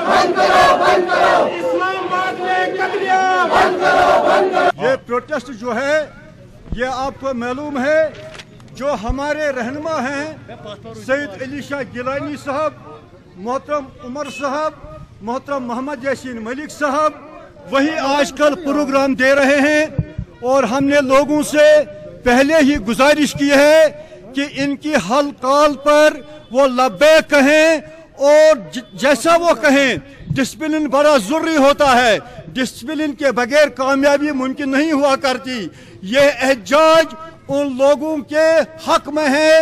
बंद करो, बंद करो। इस्लामाबाद में कत्लेआम बंद करो, बंद करो। ये प्रोटेस्ट जो है ये आपको मालूम है, जो हमारे रहनुमा हैं सैयद अली शाह गिलानी साहब, मोहतरम उमर साहब, मोहतरम मोहम्मद यासीन मलिक साहब, वही आजकल प्रोग्राम दे रहे हैं। और हमने लोगों से पहले ही गुजारिश की है कि इनकी हल कॉल पर वो लब्बैक कहें और जैसा वो कहें। डिसिप्लिन बड़ा जरूरी होता है, डिसिप्लिन के बगैर कामयाबी मुमकिन नहीं हुआ करती। ये एहतजाज उन लोगों के हक में है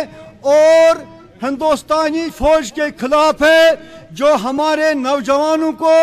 और हिंदुस्तानी फौज के खिलाफ है जो हमारे नौजवानों को,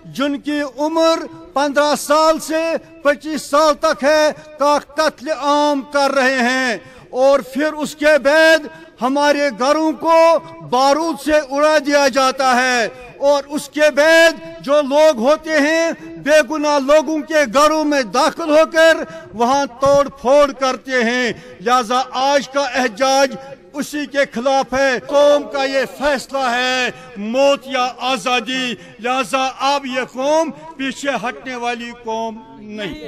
जिनकी उम्र 15 साल से 25 साल तक है, का कत्ल आम कर रहे हैं। और फिर उसके बाद हमारे घरों को बारूद से उड़ा दिया जाता है और उसके बाद जो लोग होते हैं बेगुनाह लोगों के घरों में दाखिल होकर वहां तोड़ फोड़ करते हैं। लिहाजा आज का एहतजाज उसी के खिलाफ है। कौम का ये फैसला है, मौत या आज़ादी। लिहाजा अब ये कौम पीछे हटने वाली कौम नहीं।